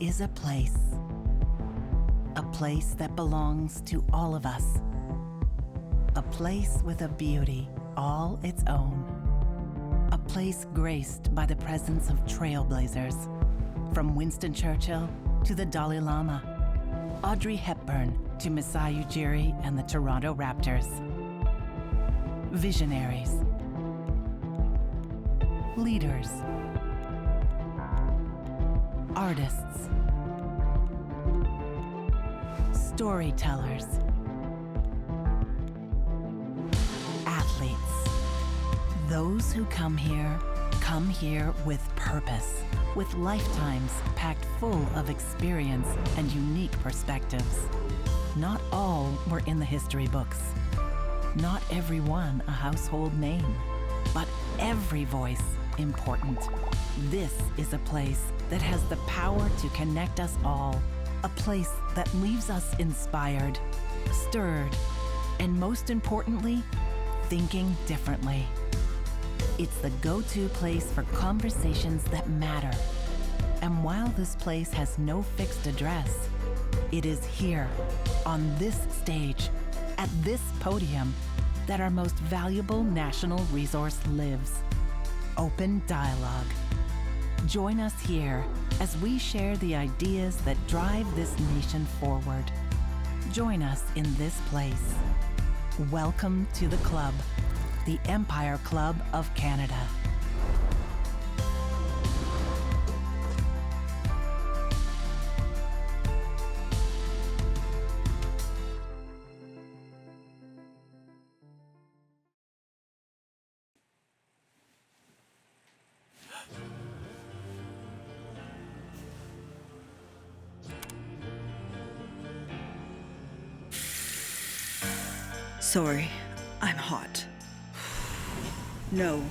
is a place that belongs to all of us, a place with a beauty all its own, a place graced by the presence of trailblazers, from Winston Churchill to the Dalai Lama, Audrey Hepburn to Masai Ujiri and the Toronto Raptors. Visionaries, leaders, artists, storytellers, athletes. Those who come here with purpose, with lifetimes packed full of experience and unique perspectives. Not all were in the history books. Not everyone a household name, but every voice important. This is a place that has the power to connect us all, a place that leaves us inspired, stirred, and most importantly, thinking differently. It's the go-to place for conversations that matter. And while this place has no fixed address, it is here, on this stage, at this podium, that our most valuable national resource lives: open dialogue. Join us here as we share the ideas that drive this nation forward. Join us in this place. Welcome to the club, the Empire Club of Canada. Sorry, I'm hot. No,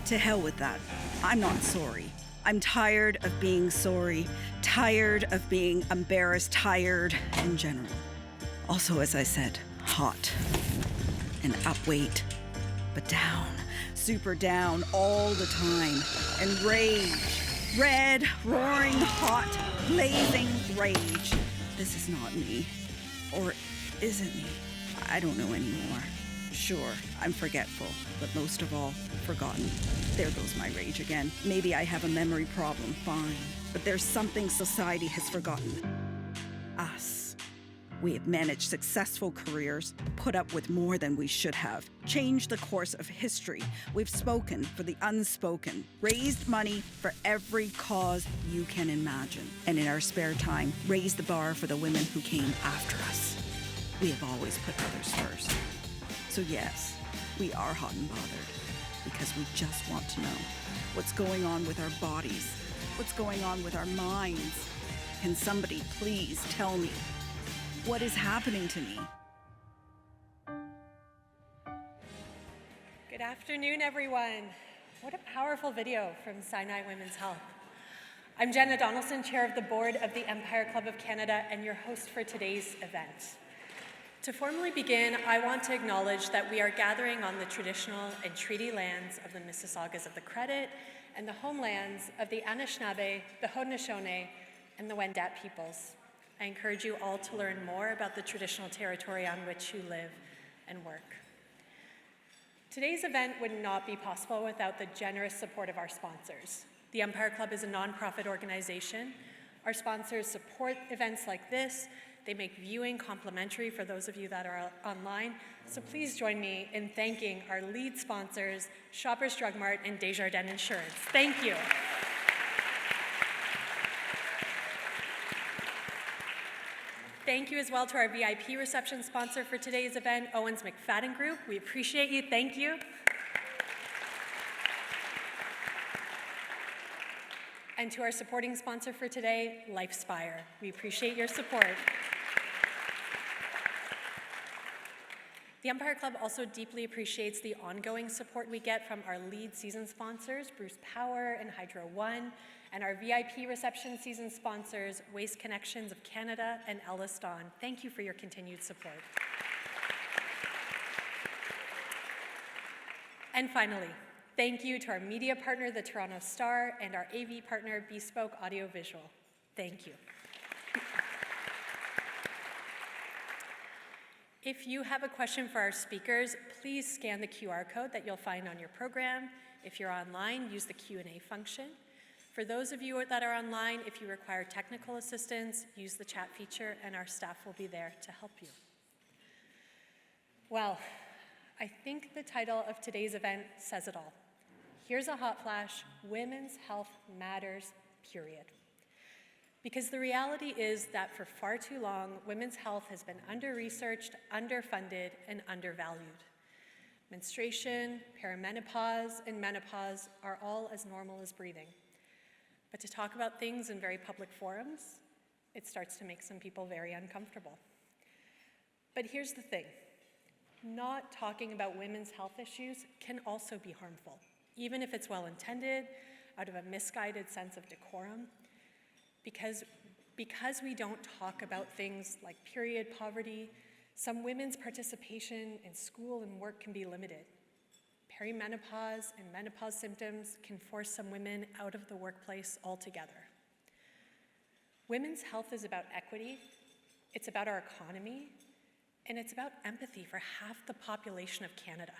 to hell with that. I'm not sorry. I'm tired of being sorry, tired of being embarrassed, tired in general. Also, as I said, hot and upweight, but down, super down all the time. And rage, red, roaring, hot, blazing rage. This is not me. Or is it me? I don't know anymore. Sure, I'm forgetful, but most of all, forgotten. There goes my rage again. Maybe I have a memory problem, fine. But there's something society has forgotten. Us. We have managed successful careers, put up with more than we should have, changed the course of history. We've spoken for the unspoken, raised money for every cause you can imagine. And in our spare time, raised the bar for the women who came after us. We have always put others first. So yes, we are hot and bothered because we just want to know what's going on with our bodies, what's going on with our minds. Can somebody please tell me what is happening to me? Good afternoon, everyone. What a powerful video from Sinai Women's Health. I'm Jenna Donaldson, Chair of the Board of the Empire Club of Canada and your host for today's event. To formally begin, I want to acknowledge that we are gathering on the traditional and treaty lands of the Mississaugas of the Credit and the homelands of the Anishinaabe, the Haudenosaunee, and the Wendat peoples. I encourage you all to learn more about the traditional territory on which you live and work. Today's event would not be possible without the generous support of our sponsors. The Empire Club is a nonprofit organization. Our sponsors support events like this. They make viewing complimentary for those of you that are online. So please join me in thanking our lead sponsors, Shoppers Drug Mart and Desjardins Insurance. Thank you. Thank you as well to our VIP reception sponsor for today's event, Owens McFadden Group. We appreciate you. Thank you. And to our supporting sponsor for today, LifeSpire. We appreciate your support. The Empire Club also deeply appreciates the ongoing support we get from our lead season sponsors, Bruce Power and Hydro One, and our VIP reception season sponsors, Waste Connections of Canada and Ellis Dawn. Thank you for your continued support. And finally, thank you to our media partner, the Toronto Star, and our AV partner, Bespoke Audiovisual. Thank you. If you have a question for our speakers, please scan the QR code that you'll find on your program. If you're online, use the Q&A function. For those of you that are online, if you require technical assistance, use the chat feature and our staff will be there to help you. Well, I think the title of today's event says it all. Here's a hot flash: women's health matters, period. Because the reality is that for far too long, women's health has been under-researched, underfunded, and undervalued. Menstruation, perimenopause, and menopause are all as normal as breathing. But to talk about things in very public forums, it starts to make some people very uncomfortable. But here's the thing. Not talking about women's health issues can also be harmful, even if it's well-intended, out of a misguided sense of decorum. Because we don't talk about things like period poverty, some women's participation in school and work can be limited. Perimenopause and menopause symptoms can force some women out of the workplace altogether. Women's health is about equity, it's about our economy, and it's about empathy for half the population of Canada.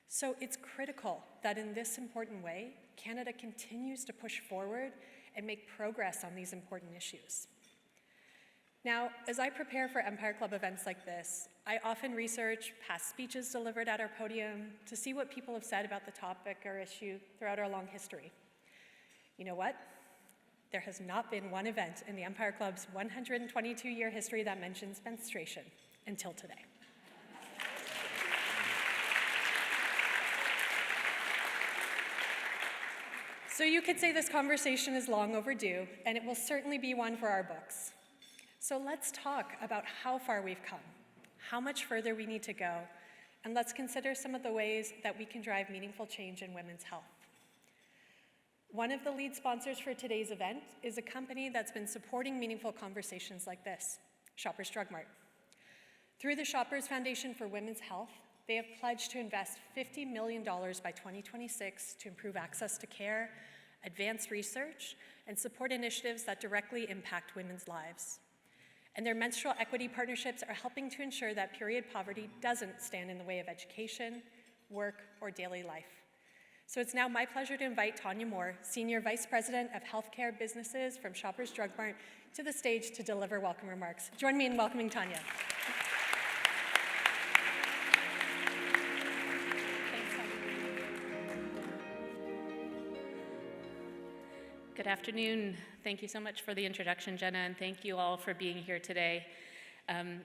So it's critical that in this important way, Canada continues to push forward and make progress on these important issues. Now, as I prepare for Empire Club events like this, I often research past speeches delivered at our podium to see what people have said about the topic or issue throughout our long history. You know what? There has not been one event in the Empire Club's 122-year history that mentions menstruation until today. So you could say this conversation is long overdue, and it will certainly be one for our books. So let's talk about how far we've come, how much further we need to go, and let's consider some of the ways that we can drive meaningful change in women's health. One of the lead sponsors for today's event is a company that's been supporting meaningful conversations like this, Shoppers Drug Mart. Through the Shoppers Foundation for Women's Health, they have pledged to invest $50 million by 2026 to improve access to care, advance research, and support initiatives that directly impact women's lives. And their menstrual equity partnerships are helping to ensure that period poverty doesn't stand in the way of education, work, or daily life. So it's now my pleasure to invite Tanya Moore, Senior Vice President of Healthcare Businesses from Shoppers Drug Mart, to the stage to deliver welcome remarks. Join me in welcoming Tanya. Good afternoon. Thank you so much for the introduction, Jenna, and thank you all for being here today,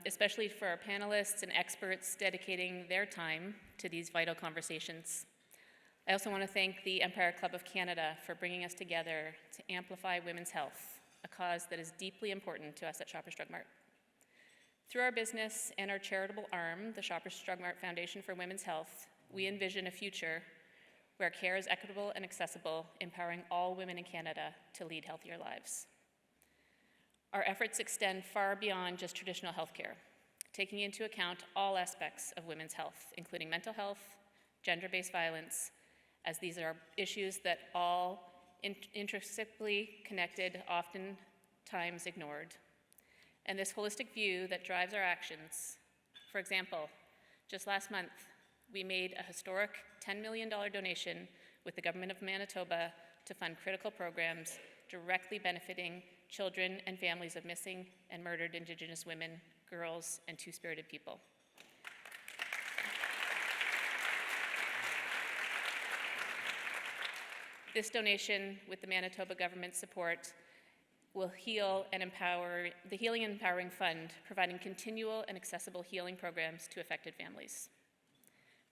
especially for our panelists and experts dedicating their time to these vital conversations. I also want to thank the Empire Club of Canada for bringing us together to amplify women's health, a cause that is deeply important to us at Shoppers Drug Mart. Through our business and our charitable arm, the Shoppers Drug Mart Foundation for Women's Health, we envision a future where care is equitable and accessible, empowering all women in Canada to lead healthier lives. Our efforts extend far beyond just traditional healthcare, taking into account all aspects of women's health, including mental health, gender-based violence, as these are issues that all intrinsically connected, oftentimes ignored. And this holistic view that drives our actions. For example, just last month, we made a historic $10 million donation with the Government of Manitoba to fund critical programs directly benefiting children and families of missing and murdered Indigenous women, girls, and two-spirited people. This donation, with the Manitoba government's support, will heal and empower the Healing and Empowering Fund, providing continual and accessible healing programs to affected families.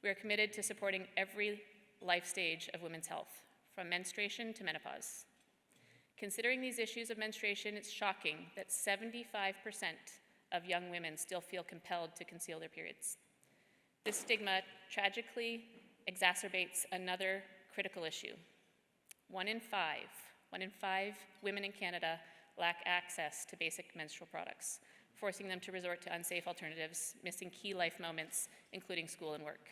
We are committed to supporting every life stage of women's health, from menstruation to menopause. Considering these issues of menstruation, it's shocking that 75% of young women still feel compelled to conceal their periods. This stigma tragically exacerbates another critical issue. One in five women in Canada lack access to basic menstrual products, forcing them to resort to unsafe alternatives, missing key life moments, including school and work.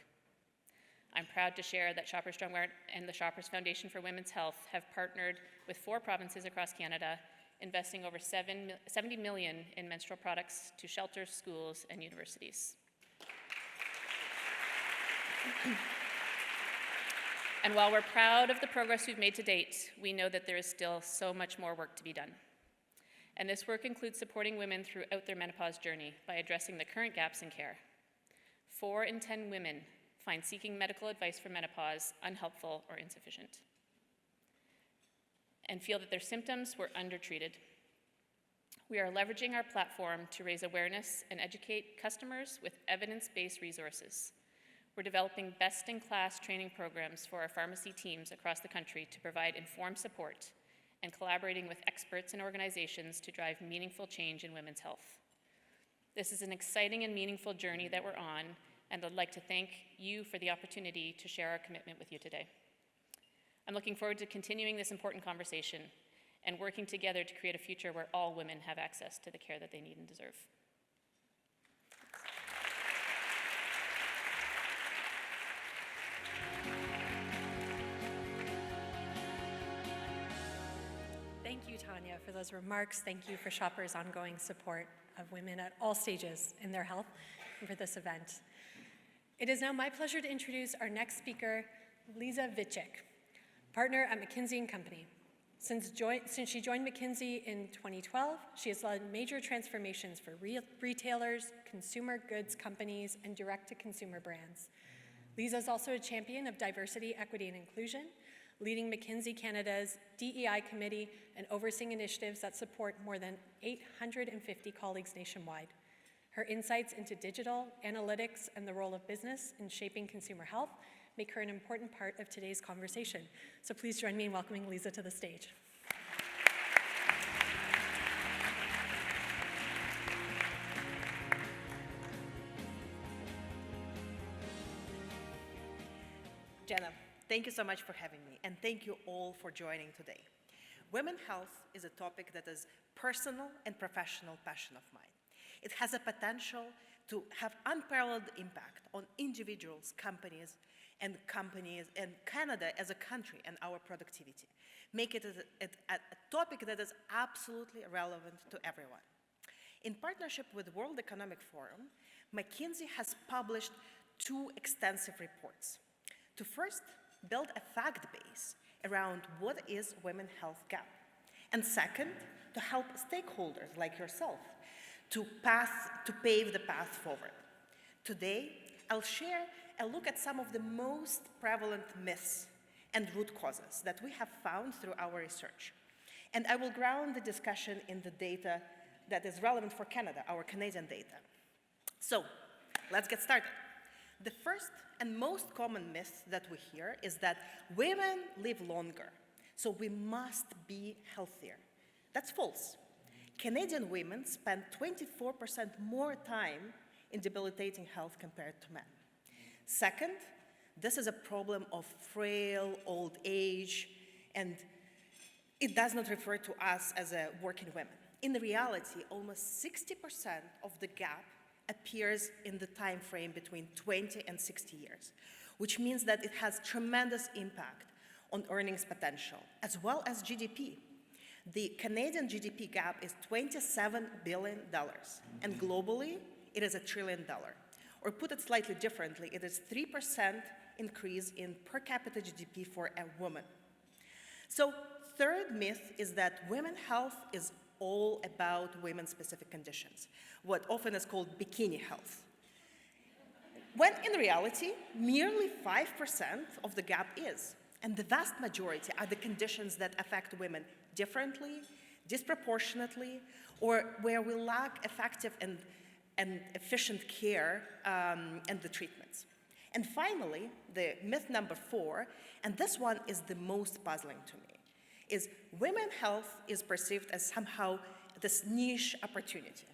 I'm proud to share that Shoppers Drug Mart and the Shoppers Foundation for Women's Health have partnered with 4 provinces across Canada investing over $70 million in menstrual products to shelters, schools, and universities. And while we're proud of the progress we've made to date, we know that there is still so much more work to be done. And this work includes supporting women throughout their menopause journey by addressing the current gaps in care. 4 in 10 women find seeking medical advice for menopause unhelpful or insufficient, and feel that their symptoms were undertreated. We are leveraging our platform to raise awareness and educate customers with evidence-based resources. We're developing best-in-class training programs for our pharmacy teams across the country to provide informed support and collaborating with experts and organizations to drive meaningful change in women's health. This is an exciting and meaningful journey that we're on, and I'd like to thank you for the opportunity to share our commitment with you today. I'm looking forward to continuing this important conversation and working together to create a future where all women have access to the care that they need and deserve. Thank you, Tanya, for those remarks. Thank you for Shoppers' ongoing support of women at all stages in their health and for this event. It is now my pleasure to introduce our next speaker, Lisa Witschik, partner at McKinsey & Company. Since she joined McKinsey in 2012, she has led major transformations for retailers, consumer goods companies, and direct-to-consumer brands. Lisa is also a champion of diversity, equity, and inclusion, leading McKinsey Canada's DEI committee and overseeing initiatives that support more than 850 colleagues nationwide. Her insights into digital, analytics, and the role of business in shaping consumer health make her an important part of today's conversation. So please join me in welcoming Lisa to the stage. Jenna, thank you so much for having me, and thank you all for joining today. Women's health is a topic that is personal and professional passion of mine. It has a potential to have unparalleled impact on individuals, companies, and Canada as a country and our productivity. Make it a topic that is absolutely relevant to everyone. In partnership with World Economic Forum, McKinsey has published 2 extensive reports to first build a fact base around what is women's health gap, and second, to help stakeholders like yourself to pave the path forward. Today, I'll share a look at some of the most prevalent myths and root causes that we have found through our research. And I will ground the discussion in the data that is relevant for Canada, our Canadian data. So, let's get started. The first and most common myth that we hear is that women live longer, so we must be healthier. That's false. Canadian women spend 24% more time in debilitating health compared to men. Second, this is a problem of frail old age, and it does not refer to us as working women. In reality, almost 60% of the gap appears in the time frame between 20 and 60 years, which means that it has tremendous impact on earnings potential, as well as GDP. The Canadian GDP gap is $27 billion, and globally, it is $1 trillion. Or put it slightly differently, it is 3% increase in per capita GDP for a woman. So, third myth is that women's health is all about women-specific conditions, what often is called bikini health. When in reality, merely 5% of the gap is, and the vast majority are the conditions that affect women differently, disproportionately, or where we lack effective and efficient care and the treatments. And finally, the myth number 4, and this one is the most puzzling to me, is women's health is perceived as somehow this niche opportunity.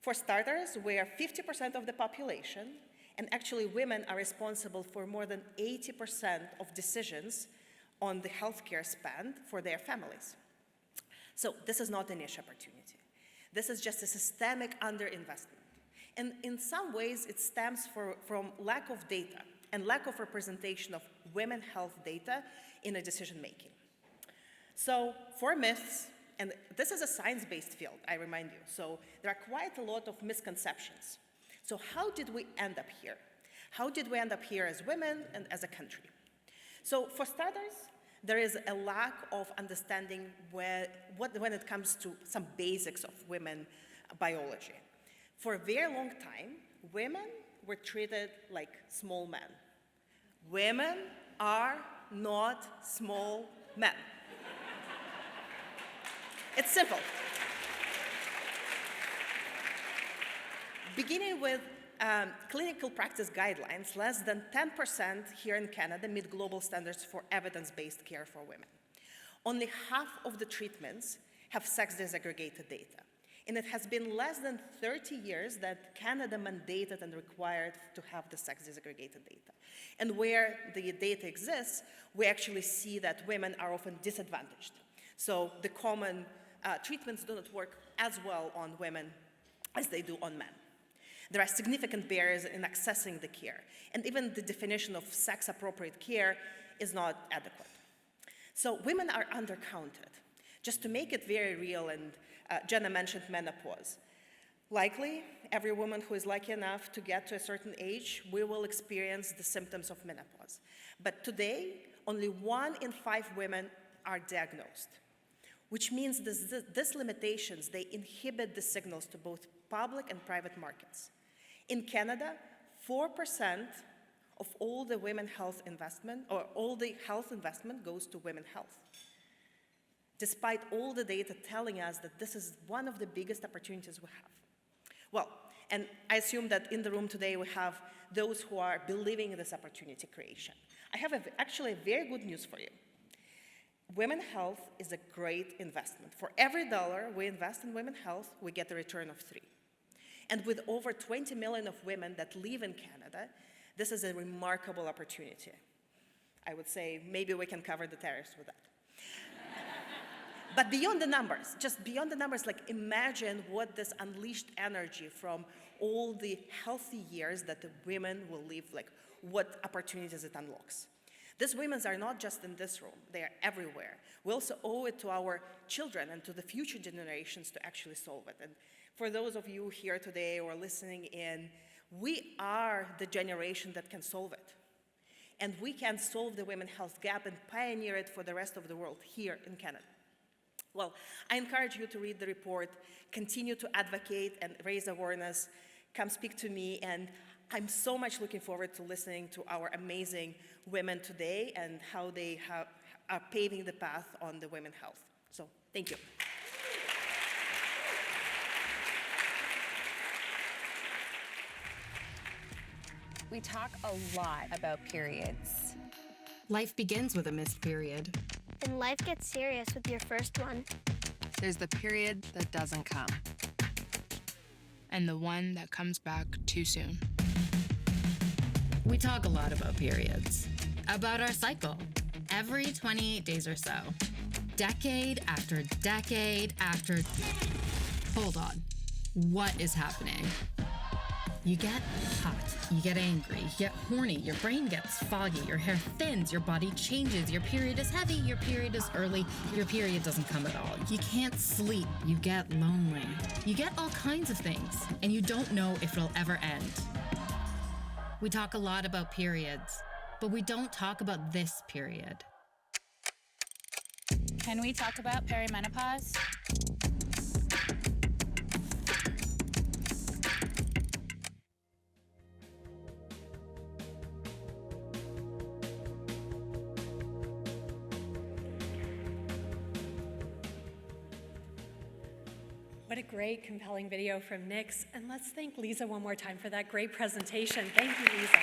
For starters, we are 50% of the population, and actually women are responsible for more than 80% of decisions on the healthcare spend for their families. So this is not a niche opportunity. This is just a systemic underinvestment. And in some ways, it stems from lack of data and lack of representation of women's health data in a decision-making. So 4 myths And this is a science-based field, I remind you. So there are quite a lot of misconceptions. So how did we end up here? How did we end up here as women and as a country? So for starters, there is a lack of understanding when it comes to some basics of women biology. For a very long time, women were treated like small men. Women are not small men. It's simple. Beginning with clinical practice guidelines, less than 10% here in Canada meet global standards for evidence-based care for women. Only half of the treatments have sex disaggregated data. And it has been less than 30 years that Canada mandated and required to have the sex disaggregated data. And where the data exists, we actually see that women are often disadvantaged. So the common treatments do not work as well on women as they do on men. There are significant barriers in accessing the care, and even the definition of sex-appropriate care is not adequate. So women are undercounted. Just to make it very real, and Jenna mentioned menopause. Likely, every woman who is lucky enough to get to a certain age, we will experience the symptoms of menopause. But today, only 1 in 5 women are diagnosed, which means these limitations, they inhibit the signals to both public and private markets. In Canada, 4% of all the women health investment, or all the health investment goes to women health, despite all the data telling us that this is one of the biggest opportunities we have. Well, and I assume that in the room today we have those who are believing in this opportunity creation. I have actually very good news for you. Women's health is a great investment. For every $1 we invest in women's health, we get a return of 3. And with over 20 million of women that live in Canada, this is a remarkable opportunity. I would say maybe we can cover the tariffs with that. But beyond the numbers, just beyond the numbers, like imagine what this unleashed energy from all the healthy years that the women will live, like what opportunities it unlocks. These women are not just in this room, they are everywhere. We also owe it to our children and to the future generations to actually solve it. And for those of you here today or listening in, we are the generation that can solve it. And we can solve the women's health gap and pioneer it for the rest of the world here in Canada. Well, I encourage you to read the report, continue to advocate and raise awareness, come speak to me, and I'm so much looking forward to listening to our amazing women today and how they are paving the path on the women's health. So, thank you. We talk a lot about periods. Life begins with a missed period. And life gets serious with your first one. There's the period that doesn't come. And the one that comes back too soon. We talk a lot about periods, about our cycle, every 28 days or so. Decade after decade after... Hold on. What is happening? You get hot, you get angry, you get horny, your brain gets foggy, your hair thins, your body changes, your period is heavy, your period is early, your period doesn't come at all. You can't sleep, you get lonely. You get all kinds of things, and you don't know if it'll ever end. We talk a lot about periods, but we don't talk about this period. Can we talk about perimenopause? What a great, compelling video from Nix. And let's thank Lisa one more time for that great presentation. Thank you, Lisa.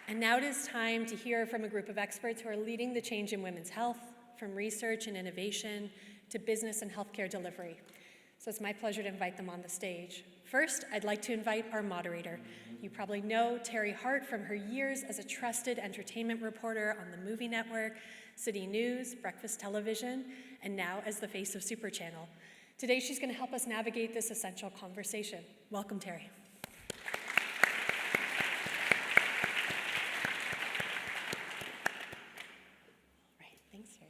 And now it is time to hear from a group of experts who are leading the change in women's health, from research and innovation to business and healthcare delivery. So it's my pleasure to invite them on the stage. First, I'd like to invite our moderator. You probably know Terry Hart from her years as a trusted entertainment reporter on the Movie Network, City News, Breakfast Television, and now as the face of Super Channel. Today, she's going to help us navigate this essential conversation. Welcome, Terry. Right, thanks, Terry.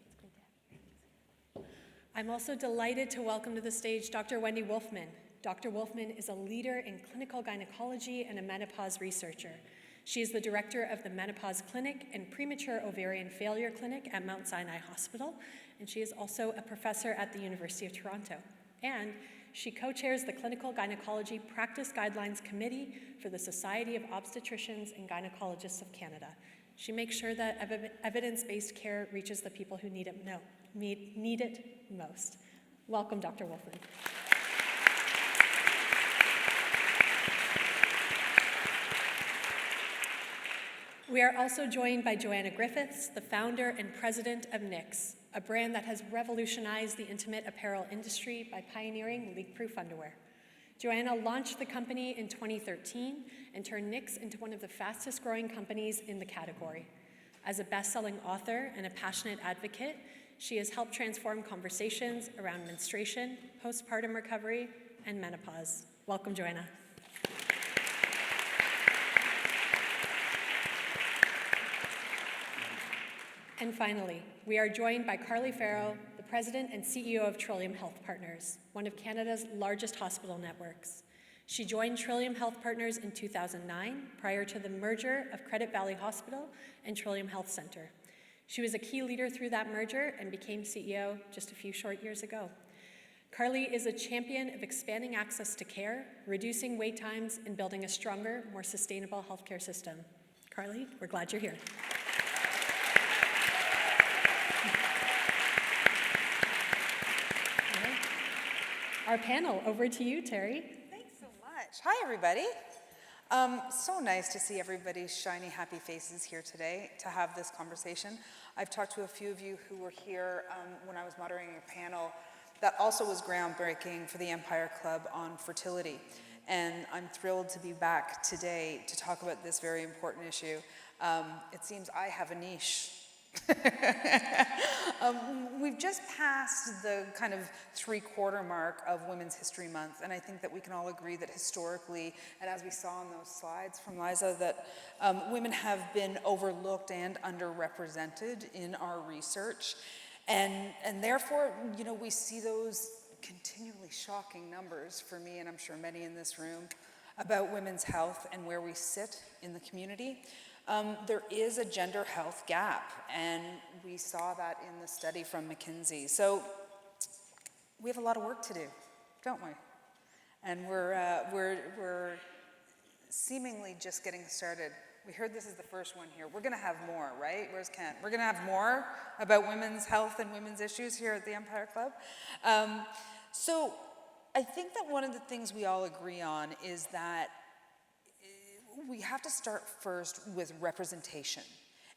I'm also delighted to welcome to the stage Dr. Wendy Wolfman. Dr. Wolfman is a leader in clinical gynecology and a menopause researcher. She is the director of the Menopause Clinic and Premature Ovarian Failure Clinic at Mount Sinai Hospital, and she is also a professor at the University of Toronto. And she co-chairs the Clinical Gynecology Practice Guidelines Committee for the Society of Obstetricians and Gynecologists of Canada. She makes sure that evidence-based care reaches the people who need it most. Welcome, Dr. Wolfman. We are also joined by Joanna Griffiths, the founder and president of Knix, a brand that has revolutionized the intimate apparel industry by pioneering leak-proof underwear. Joanna launched the company in 2013 and turned Knix into one of the fastest growing companies in the category. As a best-selling author and a passionate advocate, she has helped transform conversations around menstruation, postpartum recovery, and menopause. Welcome, Joanna. And finally, we are joined by Carly Farrow, the president and CEO of Trillium Health Partners, one of Canada's largest hospital networks. She joined Trillium Health Partners in 2009, prior to the merger of Credit Valley Hospital and Trillium Health Centre. She was a key leader through that merger and became CEO just a few short years ago. Carly is a champion of expanding access to care, reducing wait times, and building a stronger, more sustainable healthcare system. Carly, we're glad you're here. Our panel, over to you, Terry. Thanks so much. Hi, everybody. So nice to see everybody's shiny, happy faces here today to have this conversation. I've talked to a few of you who were here when I was moderating a panel that also was groundbreaking for the Empire Club on fertility. And I'm thrilled to be back today to talk about this very important issue. It seems I have a niche. We've just passed the kind of 3/4 mark of Women's History Month, and I think that we can all agree that historically, and as we saw in those slides from Liza, that women have been overlooked and underrepresented in our research, and therefore, you know, we see those continually shocking numbers for me, and I'm sure many in this room, about women's health and where we sit in the community. There is a gender health gap, and we saw that in the study from McKinsey. So we have a lot of work to do, don't we? And we're seemingly just getting started. We heard this is the first one here. We're going to have more, right? Where's Kent? We're going to have more about women's health and women's issues here at the Empire Club. So I think that one of the things we all agree on is that we have to start first with representation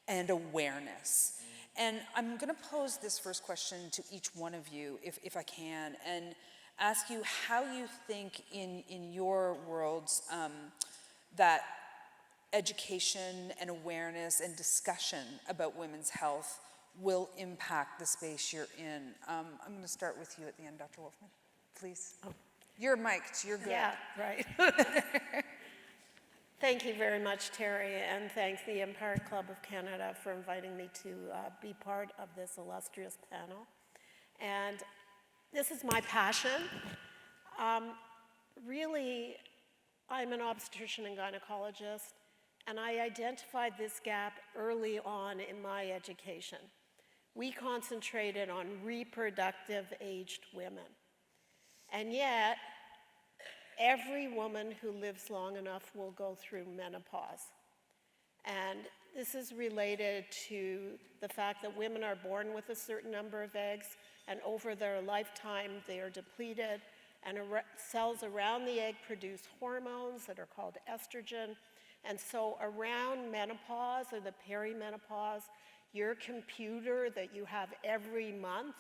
and awareness. And I'm going to pose this first question to each one of you, if I can, and ask you how you think in your worlds that education and awareness and discussion about women's health will impact the space you're in. I'm going to start with you at the end, Dr. Wolfman, please. Oh. You're mic'd, you're good. Yeah, right. Thank you very much, Terry, and thanks the Empire Club of Canada for inviting me to be part of this illustrious panel. And this is my passion. Really, I'm an obstetrician and gynecologist, and I identified this gap early on in my education. We concentrated on reproductive aged women. And yet, every woman who lives long enough will go through menopause. And this is related to the fact that women are born with a certain number of eggs, and over their lifetime they are depleted, and cells around the egg produce hormones that are called estrogen. And so around menopause or the perimenopause, your computer that you have every month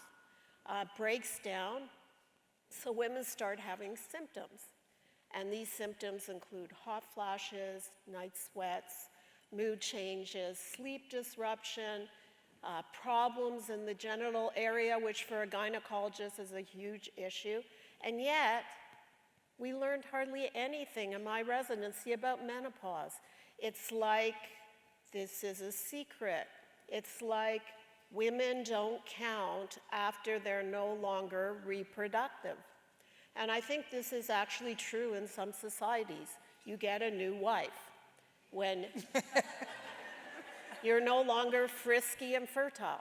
breaks down, so women start having symptoms. And these symptoms include hot flashes, night sweats, mood changes, sleep disruption, problems in the genital area, which for a gynecologist is a huge issue. And yet, we learned hardly anything in my residency about menopause. It's like this is a secret. It's like women don't count after they're no longer reproductive. And I think this is actually true in some societies. You get a new wife when you're no longer frisky and fertile.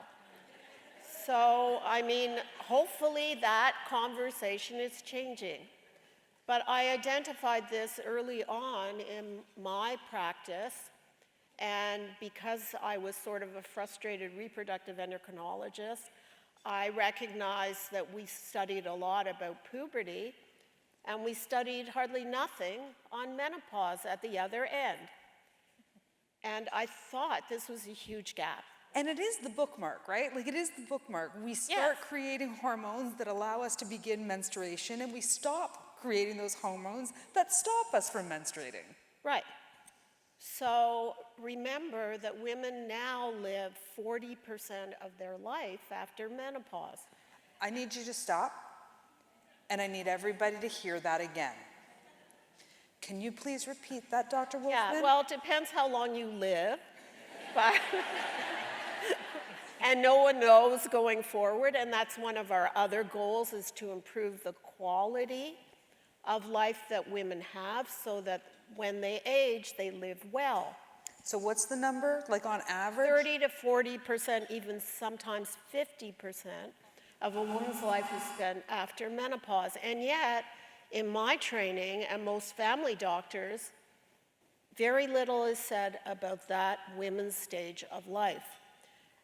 So, I mean, hopefully that conversation is changing. But I identified this early on in my practice, and because I was sort of a frustrated reproductive endocrinologist, I recognized that we studied a lot about puberty, and we studied hardly nothing on menopause at the other end. And I thought this was a huge gap. And it is the bookmark, right? Like, it is the bookmark. We start creating hormones that allow us to begin menstruation, and we stop creating those hormones that stop us from menstruating. Right. So remember that women now live 40% of their life after menopause. I need you to stop, and I need everybody to hear that again. Can you please repeat that, Dr. Wolfman? Yeah, well, it depends how long you live. But and no one knows going forward, and that's one of our other goals, is to improve the quality of life that women have so that when they age, they live well. So what's the number, like on average? 30 to 40%, even sometimes 50% of a woman's life is spent after menopause. And yet, in my training, and most family doctors, very little is said about that women's stage of life.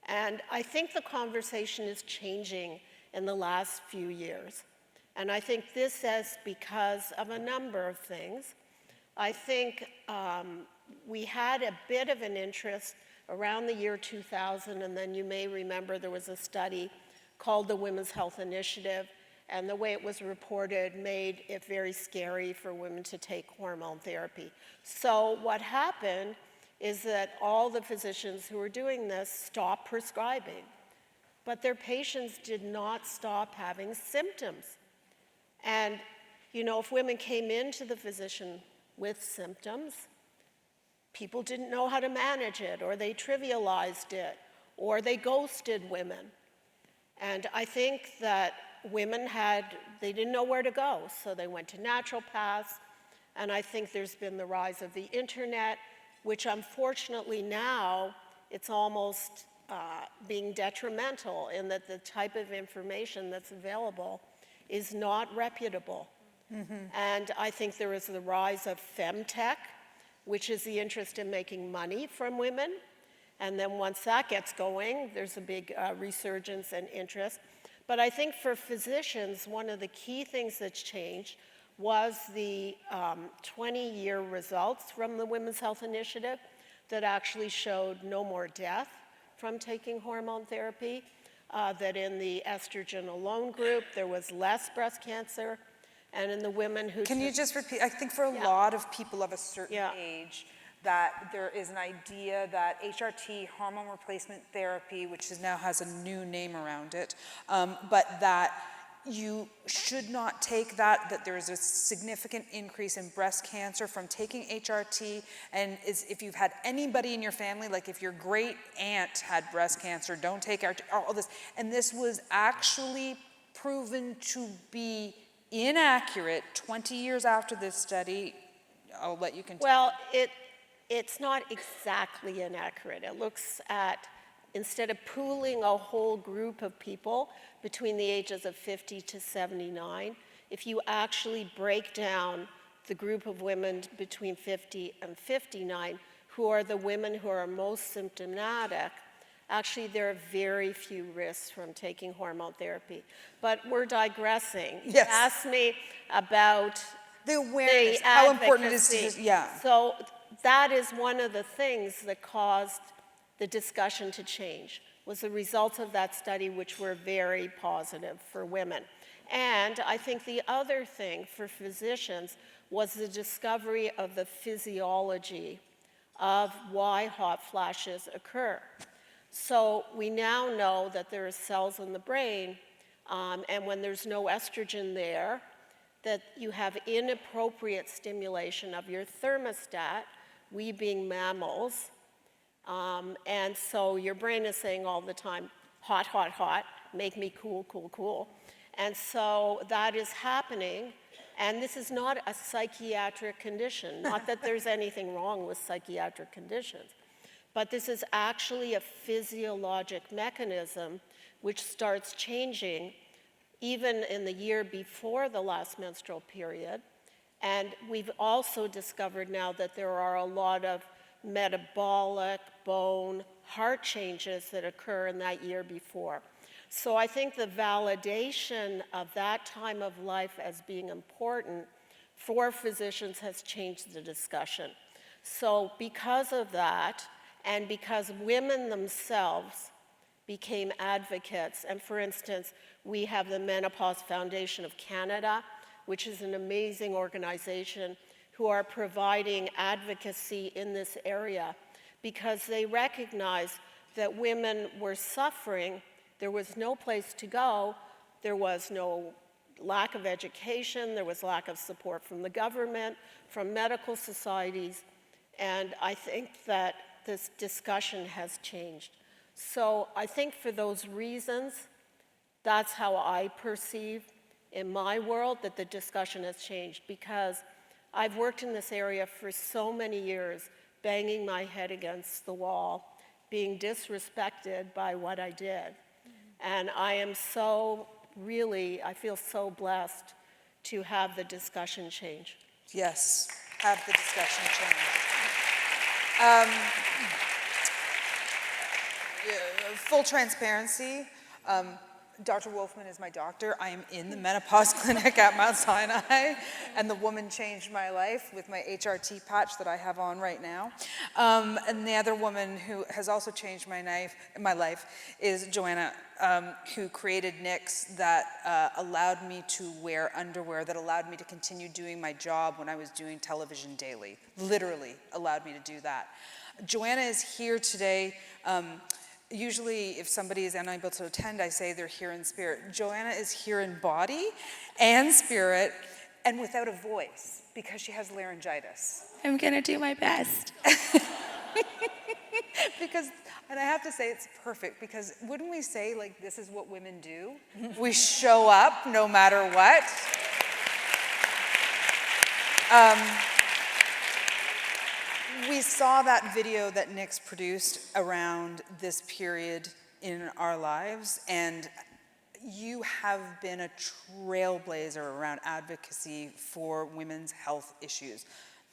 And I think the conversation is changing in the last few years. And I think this is because of a number of things. I think we had a bit of an interest around the year 2000, and then you may remember there was a study called the Women's Health Initiative, and the way it was reported made it very scary for women to take hormone therapy. So what happened is that all the physicians who were doing this stopped prescribing, but their patients did not stop having symptoms. And, you know, if women came into the physician with symptoms, people didn't know how to manage it, or they trivialized it, or they ghosted women. And I think that women they didn't know where to go, so they went to naturopaths, and I think there's been the rise of the internet, which unfortunately now it's almost being detrimental in that the type of information that's available is not reputable. And I think there is the rise of femtech, which is the interest in making money from women. And then once that gets going, there's a big resurgence and interest. But I think for physicians, one of the key things that's changed was the 20-year results from the Women's Health Initiative that actually showed no more death from taking hormone therapy, that in the estrogen alone group, there was less breast cancer, and in the women who Can you just repeat? I think for a lot of people of a certain age, that there is an idea that HRT, hormone replacement therapy, which now has a new name around it, but that you should not take that there is a significant increase in breast cancer from taking HRT, and if you've had anybody in your family, like if your great aunt had breast cancer, don't take HRT, all this. And this was actually proven to be inaccurate 20 years after this study. I'll let you continue. Well, it's not exactly inaccurate. It looks at, instead of pooling a whole group of people between the ages of 50 to 79, if you actually break down the group of women between 50 and 59, who are the women who are most symptomatic, actually there are very few risks from taking hormone therapy. But we're digressing. Yes. You asked me about the awareness, how important it is to So that is one of the things that caused the discussion to change, was the results of that study, which were very positive for women. And I think the other thing for physicians was the discovery of the physiology of why hot flashes occur. So we now know that there are cells in the brain, and when there's no estrogen there, that you have inappropriate stimulation of your thermostat, we being mammals, and so your brain is saying all the time, hot, hot, hot, make me cool, cool, cool. And so that is happening. And this is not a psychiatric condition. Not that there's anything wrong with psychiatric conditions, but this is actually a physiologic mechanism which starts changing even in the year before the last menstrual period. And we've also discovered now that there are a lot of metabolic, bone, heart changes that occur in that year before. So I think the validation of that time of life as being important for physicians has changed the discussion. So because of that, and because women themselves became advocates, and for instance, we have the Menopause Foundation of Canada, which is an amazing organization who are providing advocacy in this area because they recognize that women were suffering. There was no place to go. There was no lack of education. There was lack of support from the government, from medical societies. And I think that this discussion has changed. So I think for those reasons, that's how I perceive in my world that the discussion has changed, because I've worked in this area for so many years, banging my head against the wall, being disrespected by what I did. And I am so really, I feel so blessed to have the discussion change. Yes, have the discussion change. Full transparency, Dr. Wolfman is my doctor. I am in the menopause clinic at Mount Sinai, and the woman changed my life with my HRT patch that I have on right now. And the other woman who has also changed my life is Joanna, who created NYX that allowed me to wear underwear, that allowed me to continue doing my job when I was doing television daily. Literally allowed me to do that. Joanna is here today. Usually if somebody is unable to attend, I say they're here in spirit. Joanna is here in body and spirit and without a voice because she has laryngitis. I'm gonna do my best. Because, and I have to say it's perfect, because wouldn't we say, like, this is what women do? We show up no matter what. We saw that video that NYX produced around this period in our lives, and you have been a trailblazer around advocacy for women's health issues.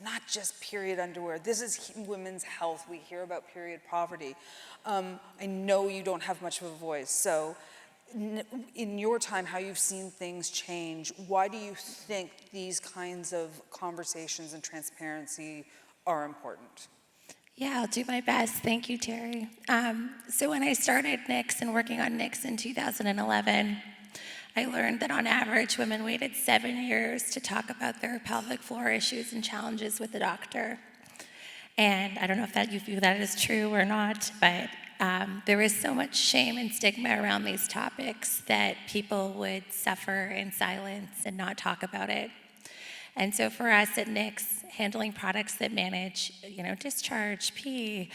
Not just period underwear. This is women's health. We hear about period poverty. I know you don't have much of a voice, so in your time, how you've seen things change, why do you think these kinds of conversations and transparency are important? Yeah, I'll do my best. Thank you, Terry. So when I started NYX and working on NYX in 2011, I learned that on average, women waited 7 years to talk about their pelvic floor issues and challenges with the doctor. And I don't know if you view that as true or not, but there is so much shame and stigma around these topics that people would suffer in silence and not talk about it. And so for us at NYX, handling products that manage, discharge, pee,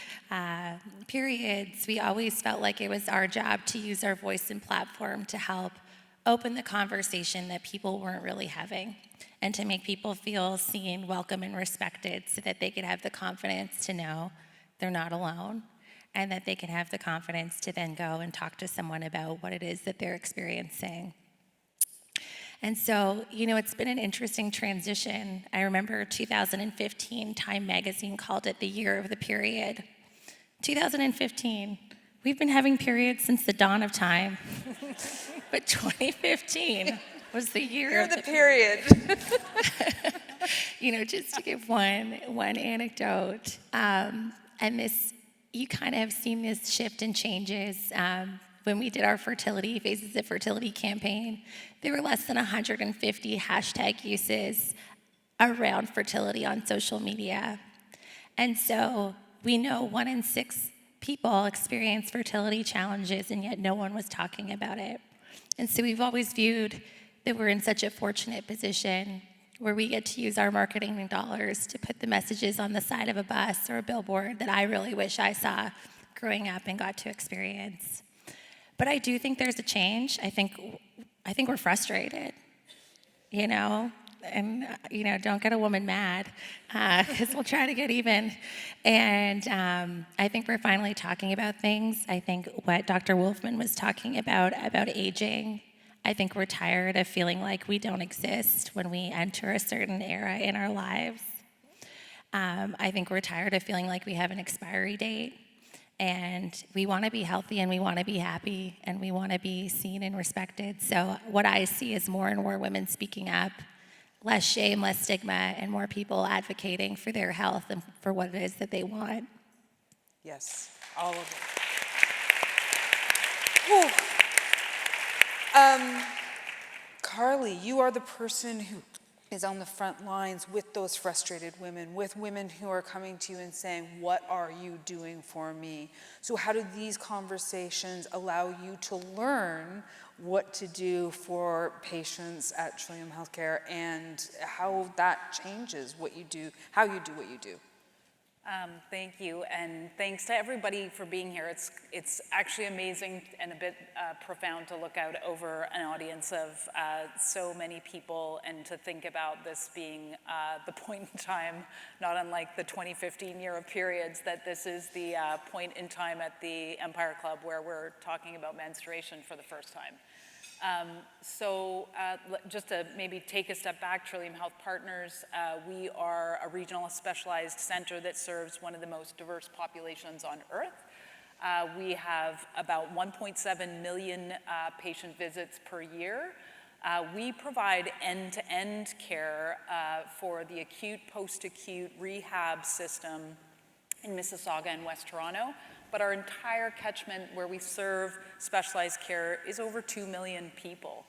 periods, we always felt like it was our job to use our voice and platform to help open the conversation that people weren't really having, and to make people feel seen, welcome, and respected so that they could have the confidence to know they're not alone, and that they can have the confidence to then go and talk to someone about what it is that they're experiencing. And so, it's been an interesting transition. I remember 2015, Time Magazine called it the year of the period. 2015, we've been having periods since the dawn of time. But 2015 was the year of the period. Just to give one anecdote, and this, you kind of have seen this shift and changes. When we did our Faces of Fertility campaign, there were less than 150 hashtag uses around fertility on social media. And so we know 1 in 6 people experience fertility challenges, and yet no one was talking about it. And so we've always viewed that we're in such a fortunate position where we get to use our marketing dollars to put the messages on the side of a bus or a billboard that I really wish I saw growing up and got to experience. But I do think there's a change. I think we're frustrated, you know, and don't get a woman mad, because we'll try to get even. And I think we're finally talking about things. I think what Dr. Wolfman was talking about aging, I think we're tired of feeling like we don't exist when we enter a certain era in our lives. I think we're tired of feeling like we have an expiry date. And we want to be healthy, and we want to be happy, and we want to be seen and respected. So what I see is more and more women speaking up, less shame, less stigma, and more people advocating for their health and for what it is that they want. Yes, all of it. Carly, you are the person who is on the front lines with those frustrated women, with women who are coming to you and saying, what are you doing for me? So how do these conversations allow you to learn what to do for patients at Trillium Healthcare, and how that changes what you do, how you do what you do? Thank you, and thanks to everybody for being here. It's actually amazing and a bit profound to look out over an audience of so many people, and to think about this being the point in time, not unlike the 2015 year of periods, that this is the point in time at the Empire Club where we're talking about menstruation for the first time. Just to maybe take a step back, Trillium Health Partners, we are a regional specialized center that serves one of the most diverse populations on earth. We have about 1.7 million patient visits per year. We provide end-to-end care for the acute, post-acute rehab system in Mississauga and West Toronto. But our entire catchment where we serve specialized care is over 2 million people.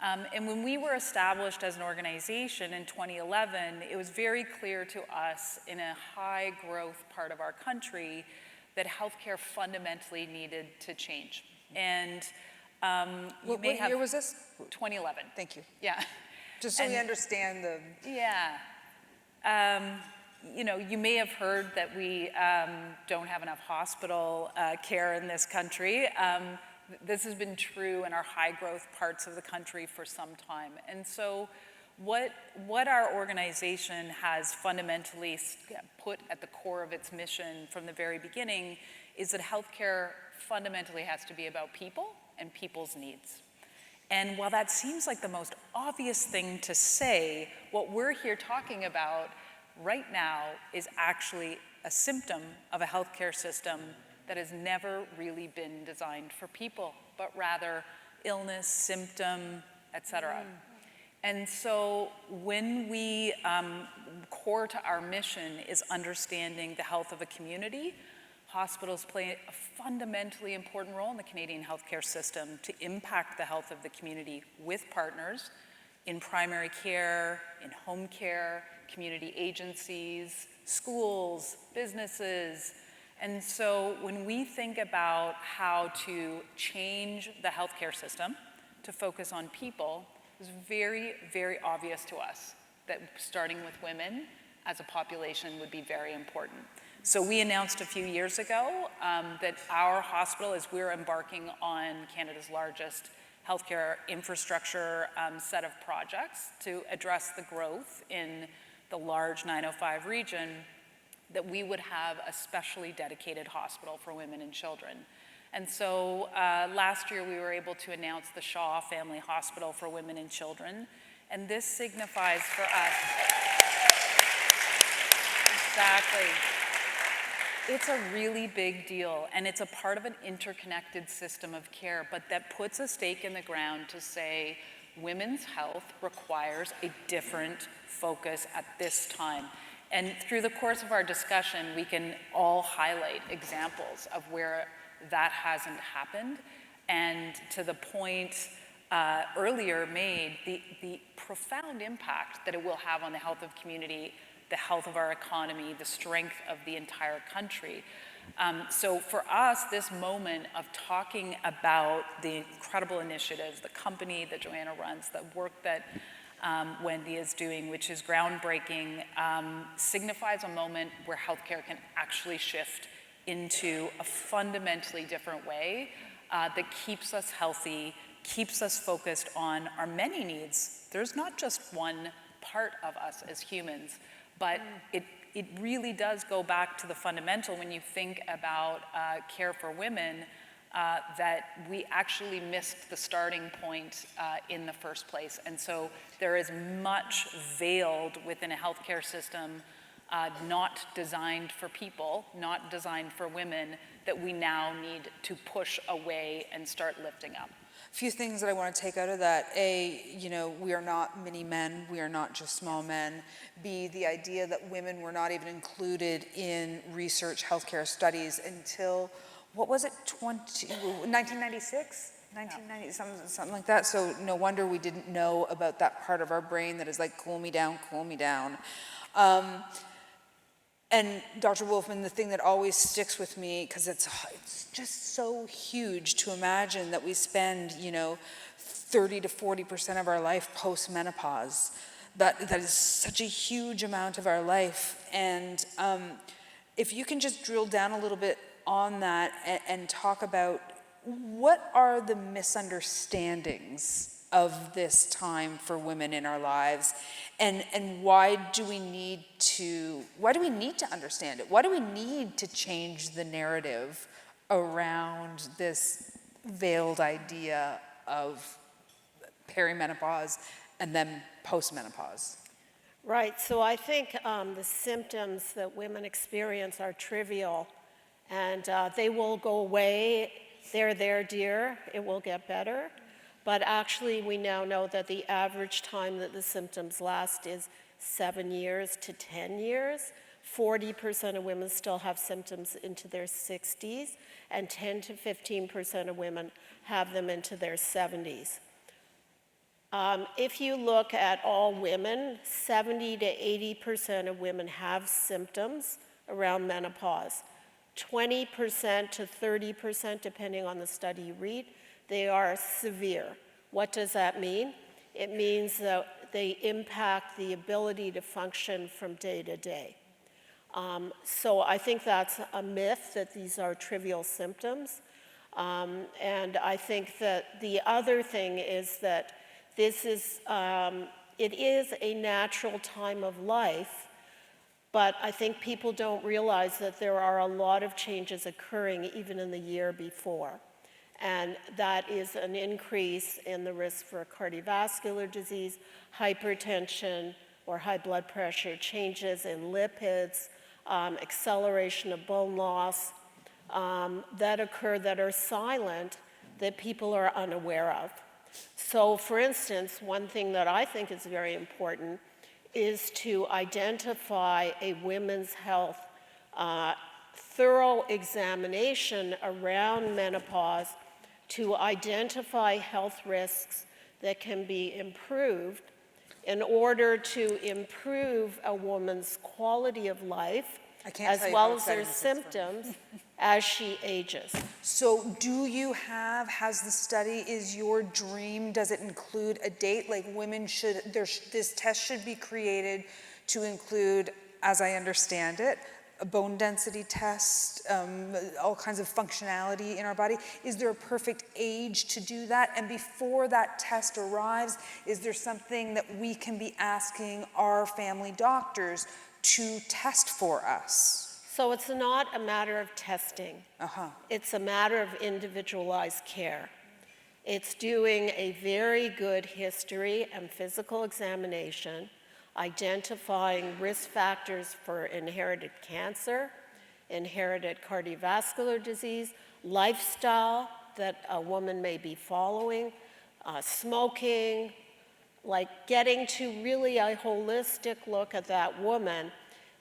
And when we were established as an organization in 2011, it was very clear to us in a high growth part of our country that healthcare fundamentally needed to change. And what year was this? 2011. Thank you. Yeah. Just so we understand the... Yeah. You know, you may have heard that we don't have enough hospital care in this country. This has been true in our high growth parts of the country for some time. And so what our organization has fundamentally put at the core of its mission from the very beginning is that healthcare fundamentally has to be about people and people's needs. And while that seems like the most obvious thing to say, what we're here talking about right now is actually a symptom of a healthcare system that has never really been designed for people, but rather illness, symptom, et cetera. And so when we, core to our mission is understanding the health of a community, hospitals play a fundamentally important role in the Canadian healthcare system to impact the health of the community with partners in primary care, in home care, community agencies, schools, businesses. And so when we think about how to change the healthcare system to focus on people, it's very, very obvious to us that starting with women as a population would be very important. So we announced a few years ago that our hospital, as we're embarking on Canada's largest healthcare infrastructure set of projects to address the growth in the large 905 region, that we would have a specially dedicated hospital for women and children. And so last year we were able to announce the Shaw Family Hospital for Women and Children, and this signifies for us, exactly, it's a really big deal, and it's a part of an interconnected system of care, but that puts a stake in the ground to say women's health requires a different focus at this time. And through the course of our discussion, we can all highlight examples of where that hasn't happened. And to the point earlier made, the profound impact that it will have on the health of community, the health of our economy, the strength of the entire country. So for us, this moment of talking about the incredible initiatives, the company that Joanna runs, the work that Wendy is doing, which is groundbreaking, signifies a moment where healthcare can actually shift into a fundamentally different way that keeps us healthy, keeps us focused on our many needs. There's not just one part of us as humans, but it really does go back to the fundamental when you think about care for women, that we actually missed the starting point in the first place. And so there is much veiled within a healthcare system not designed for people, not designed for women, that we now need to push away and start lifting up. A few things that I want to take out of that. A, we are not mini men, we are not just small men. B, the idea that women were not even included in research healthcare studies until, what was it, 1996? 1990, something like that. So no wonder we didn't know about that part of our brain that is like, cool me down, cool me down. And Dr. Wolfman, the thing that always sticks with me, because it's just so huge to imagine that we spend, 30 to 40% of our life post-menopause. That is such a huge amount of our life. And if you can just drill down a little bit on that and talk about what are the misunderstandings of this time for women in our lives, and why do we need to understand it? Why do we need to change the narrative around this veiled idea of perimenopause and then postmenopause? Right, so I think the symptoms that women experience are trivial, and they will go away. They're there, dear, it will get better. But actually, we now know that the average time that the symptoms last is 7 years to 10 years. 40% of women still have symptoms into their 60s, and 10 to 15% of women have them into their 70s. If you look at all women, 70 to 80% of women have symptoms around menopause. 20% to 30%, depending on the study you read, they are severe. What does that mean? It means that they impact the ability to function from day to day. So I think that's a myth that these are trivial symptoms. And I think that the other thing is that this is, it is a natural time of life, but I think people don't realize that there are a lot of changes occurring even in the year before. And that is an increase in the risk for cardiovascular disease, hypertension or high blood pressure, changes in lipids, acceleration of bone loss that occur that are silent, that people are unaware of. So for instance, one thing that I think is very important is to identify a women's health thorough examination around menopause to identify health risks that can be improved in order to improve a woman's quality of life as well as their symptoms as she ages. So do you has the study, is your dream, does it include a date? Like women should, this test should be created to include, as I understand it, a bone density test, all kinds of functionality in our body. Is there a perfect age to do that? And before that test arrives, is there something that we can be asking our family doctors to test for us? So it's not a matter of testing. It's a matter of individualized care. It's doing a very good history and physical examination, identifying risk factors for inherited cancer, inherited cardiovascular disease, lifestyle that a woman may be following, smoking, like getting to really a holistic look at that woman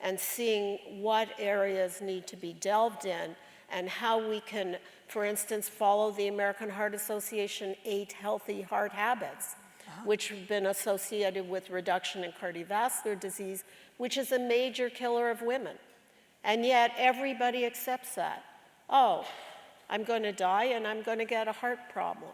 and seeing what areas need to be delved in and how we can, for instance, follow the American Heart Association 8 healthy heart habits, which have been associated with reduction in cardiovascular disease, which is a major killer of women. And yet everybody accepts that. Oh, I'm going to die and I'm going to get a heart problem.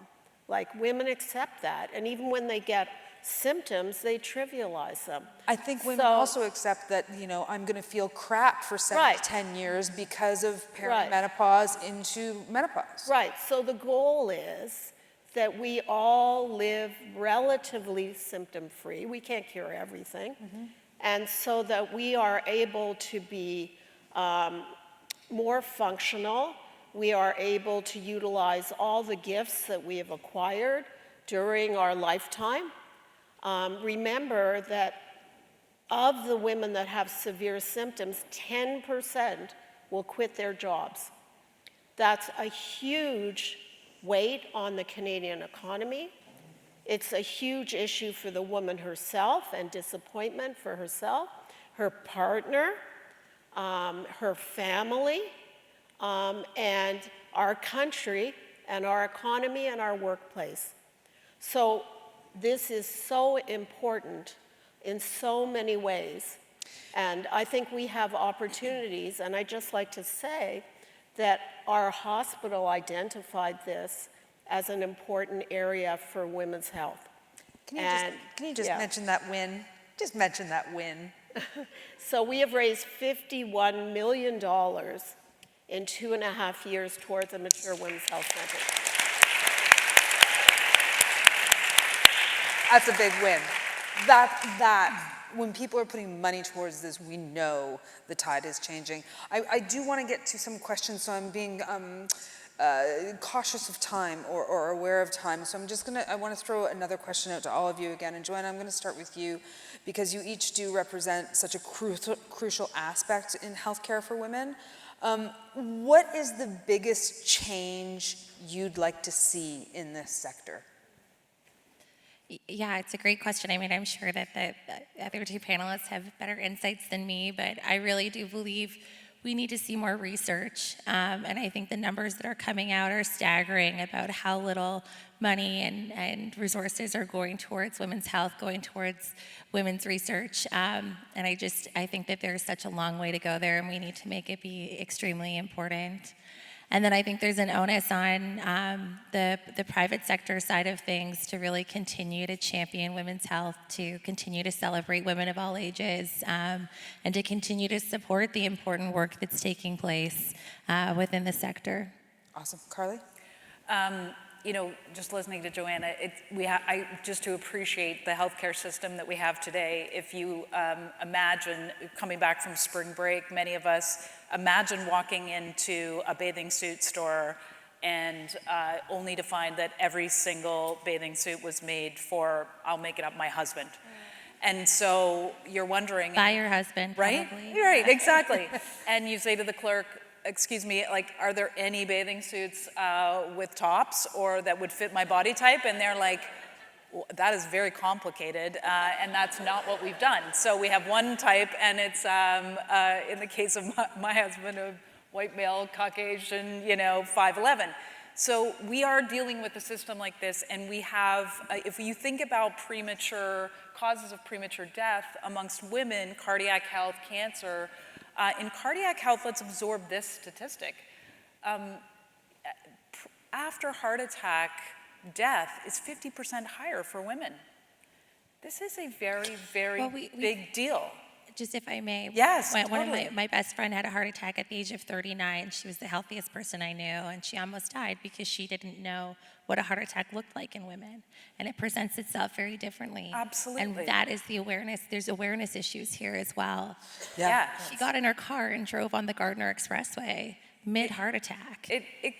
Like women accept that. And even when they get symptoms, they trivialize them. I think women also accept that, you know, I'm going to feel crap for 7 to 10 years because of perimenopause into menopause. Right. So the goal is that we all live relatively symptom-free. We can't cure everything. And so that we are able to be more functional. We are able to utilize all the gifts that we have acquired during our lifetime. Remember that of the women that have severe symptoms, 10% will quit their jobs. That's a huge weight on the Canadian economy. It's a huge issue for the woman herself and disappointment for herself, her partner, her family, and our country and our economy and our workplace. So this is so important in so many ways. And I think we have opportunities, and I'd just like to say that our hospital identified this as an important area for women's health. Can you just mention that win? Just mention that win. So we have raised $51 million in 2.5 years towards a mature women's health center. That's a big win. When people are putting money towards this, we know the tide is changing. I do want to get to some questions, so I'm being cautious of time or aware of time. So I want to throw another question out to all of you again. And Joanna, I'm going to start with you because you each do represent such a crucial aspect in healthcare for women. What is the biggest change you'd like to see in this sector? Yeah, it's a great question. I mean, I'm sure that the other two panelists have better insights than me, but I really do believe we need to see more research. And I think the numbers that are coming out are staggering about how little money and resources are going towards women's health, going towards women's research. And I think that there's such a long way to go there, and we need to make it be extremely important. And then I think there's an onus on the private sector side of things to really continue to champion women's health, to continue to celebrate women of all ages, and to continue to support the important work that's taking place within the sector. Awesome. Carly? You know, just listening to Joanna, just to appreciate the healthcare system that we have today. If you imagine coming back from spring break, many of us imagine walking into a bathing suit store and only to find that every single bathing suit was made for, I'll make it up, my husband. And so you're wondering. By your husband, right? Probably. Right, exactly. And you say to the clerk, excuse me, like, are there any bathing suits with tops or that would fit my body type? And they're like, well, that is very complicated, and that's not what we've done. So we have one type, and it's, in the case of my husband, a white male, Caucasian, 5'11". So we are dealing with a system like this, and we have, if you think about causes of premature death amongst women, cardiac health, cancer, in cardiac health, let's absorb this statistic. After heart attack, death is 50% higher for women. This is a very, very big deal. Just if I may. Yes, One of my best friend had a heart attack at the age of 39. She was the healthiest person I knew, and she almost died because she didn't know what a heart attack looked like in women. And it presents itself very differently. Absolutely. And that is the awareness. There's awareness issues here as well. Yeah. She got in her car and drove on the Gardner Expressway mid-heart attack.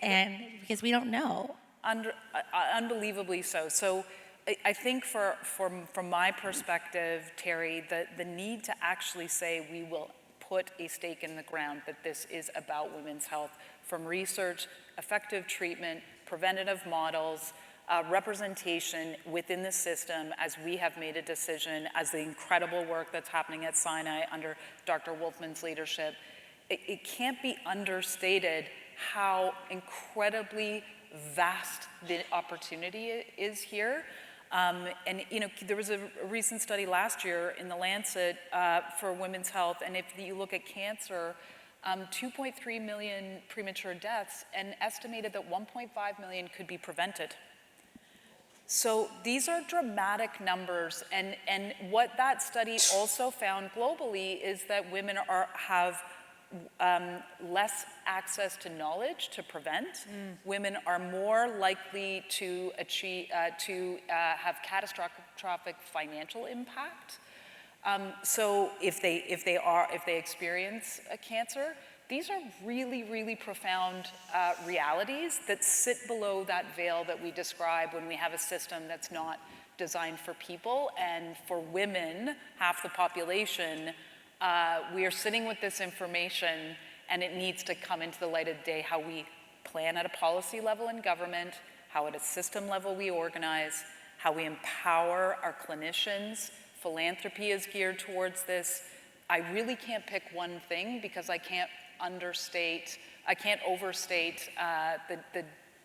And because we don't know. Unbelievably so. So I think from my perspective, Terry, the need to actually say we will put a stake in the ground that this is about women's health, from research, effective treatment, preventative models, representation within the system, as we have made a decision, as the incredible work that's happening at Sinai under Dr. Wolfman's leadership. It can't be understated how incredibly vast the opportunity is here. And there was a recent study last year in the Lancet for women's health, and if you look at cancer, 2.3 million premature deaths, and estimated that 1.5 million could be prevented. So these are dramatic numbers, and what that study also found globally is that women have less access to knowledge to prevent. Women are more likely to have catastrophic financial impact. So if they experience a cancer, these are really, really profound realities that sit below that veil that we describe when we have a system that's not designed for people. And for women, half the population, we are sitting with this information, and it needs to come into the light of day how we plan at a policy level in government, how at a system level we organize, how we empower our clinicians. Philanthropy is geared towards this. I really can't pick one thing because I can't overstate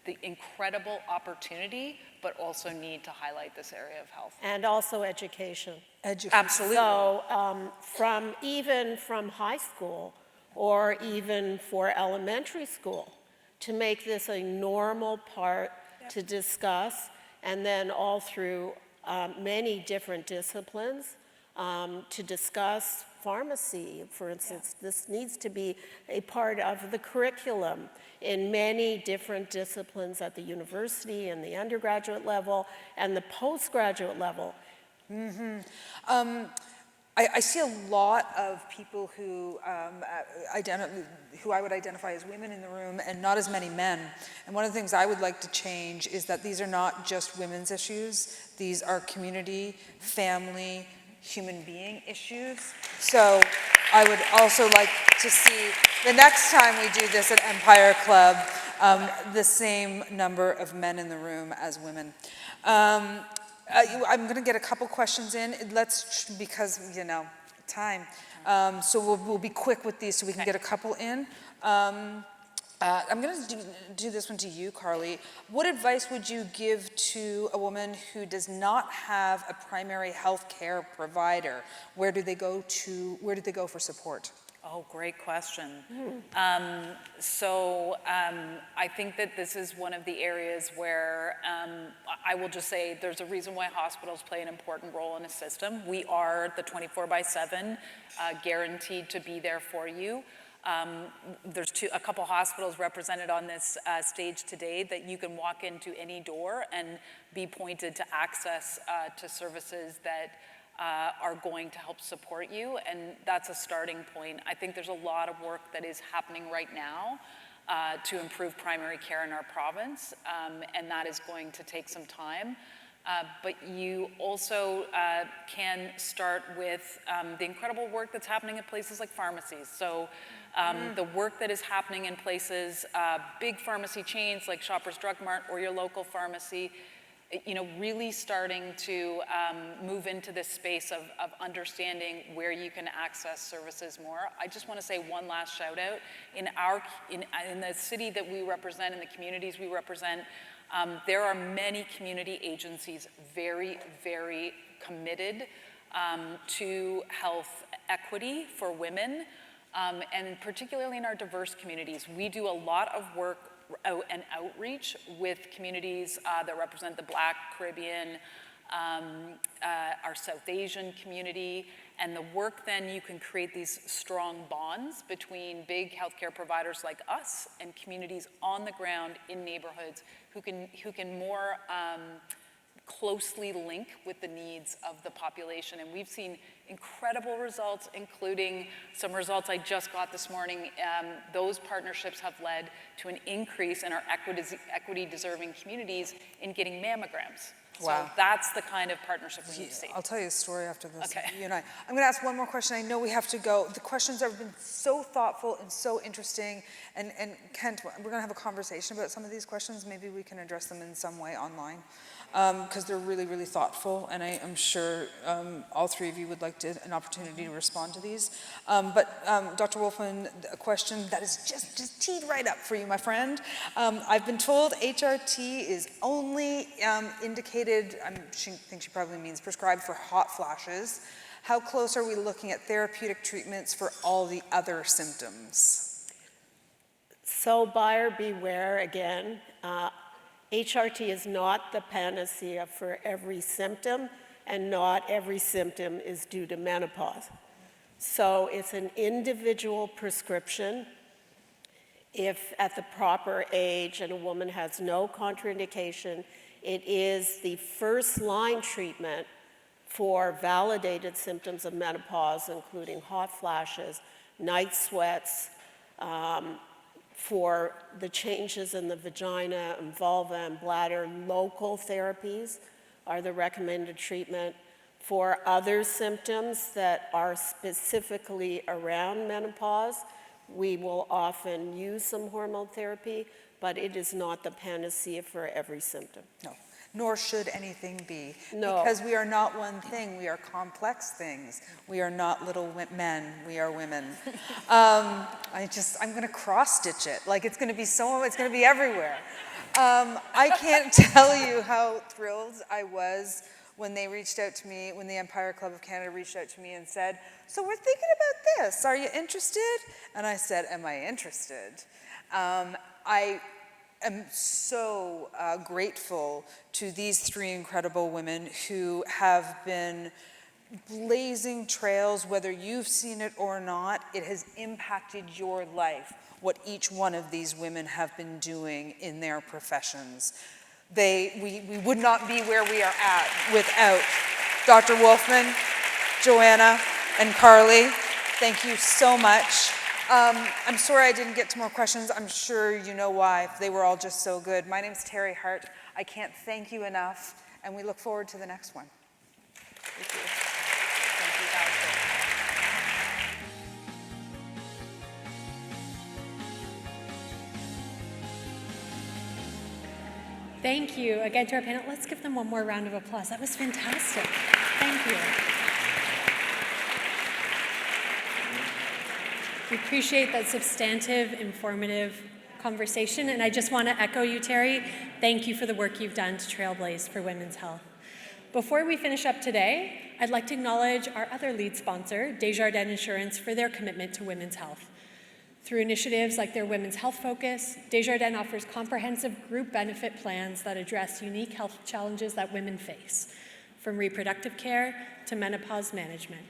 the incredible opportunity, but also need to highlight this area of health. And also education. Absolutely. So even from high school or even for elementary school, to make this a normal part to discuss, and then all through many different disciplines to discuss pharmacy, for instance. This needs to be a part of the curriculum in many different disciplines at the university and the undergraduate level and the postgraduate level. I see a lot of people who I would identify as women in the room and not as many men. And one of the things I would like to change is that these are not just women's issues. These are community, family, human being issues. So I would also like to see the next time we do this at Empire Club, the same number of men in the room as women. I'm going to get a couple questions in. Because, time. So we'll be quick with these so we can get a couple in. I'm going to do this one to you, Carly. What advice would you give to a woman who does not have a primary health care provider? Where do they go for support? Oh, great question. I think that this is one of the areas where I will just say there's a reason why hospitals play an important role in a system. We are the 24/7 guaranteed to be there for you. There's a couple hospitals represented on this stage today that you can walk into any door and be pointed to access to services that are going to help support you, and that's a starting point. I think there's a lot of work that is happening right now to improve primary care in our province, and that is going to take some time. But you also can start with the incredible work that's happening at places like pharmacies. So the work that is happening in places, big pharmacy chains like Shoppers Drug Mart or your local pharmacy, really starting to move into this space of understanding where you can access services more. I just want to say one last shout out. In the city that we represent, in the communities we represent, there are many community agencies very, very committed to health equity for women, and particularly in our diverse communities. We do a lot of work and outreach with communities that represent the Black, Caribbean, our South Asian community, and the work then you can create these strong bonds between big healthcare providers like us and communities on the ground in neighborhoods who can more closely link with the needs of the population. And we've seen incredible results, including some results I just got this morning. Those partnerships have led to an increase in our equity-deserving communities in getting mammograms. Wow. So that's the kind of partnership we need to see. I'll tell you a story after this, okay. You and I. I'm going to ask one more question. I know we have to go. The questions have been so thoughtful and so interesting. And Kent, we're going to have a conversation about some of these questions. Maybe we can address them in some way online, because they're really, really thoughtful. And I am sure all three of you would like an opportunity to respond to these. But Dr. Wolfman, a question that is just teed right up for you, my friend. I've been told HRT is only indicated, I think she probably means prescribed for hot flashes. How close are we looking at therapeutic treatments for all the other symptoms? So buyer beware again. HRT is not the panacea for every symptom, and not every symptom is due to menopause. So it's an individual prescription. If at the proper age and a woman has no contraindication, it is the first line treatment for validated symptoms of menopause, including hot flashes, night sweats, for the changes in the vagina and vulva and bladder. Local therapies are the recommended treatment. For other symptoms that are specifically around menopause, we will often use some hormone therapy, but it is not the panacea for every symptom. No, nor should anything be. No. Because we are not one thing, we are complex things. We are not little men, we are women. I'm gonna cross-stitch it. Like it's gonna be everywhere. I can't tell you how thrilled I was when they reached out to me, when the Empire Club of Canada reached out to me and said, so we're thinking about this, are you interested? And I said, am I interested? I am so grateful to these three incredible women who have been blazing trails, whether you've seen it or not. It has impacted your life, what each one of these women have been doing in their professions. We would not be where we are at without Dr. Wolfman, Joanna, and Carly. Thank you so much. I'm sorry I didn't get to more questions. I'm sure you know why. They were all just so good. My name's Terry Hart. I can't thank you enough, and we look forward to the next one. Thank you. Thank you, guys. Thank you again to our panel. Let's give them one more round of applause. That was fantastic. Thank you. We appreciate that substantive, informative conversation, and I just want to echo you, Terry. Thank you for the work you've done to trailblaze for women's health. Before we finish up today, I'd like to acknowledge our other lead sponsor, Desjardins Insurance, for their commitment to women's health. Through initiatives like their Women's Health Focus, Desjardins offers comprehensive group benefit plans that address unique health challenges that women face, from reproductive care to menopause management.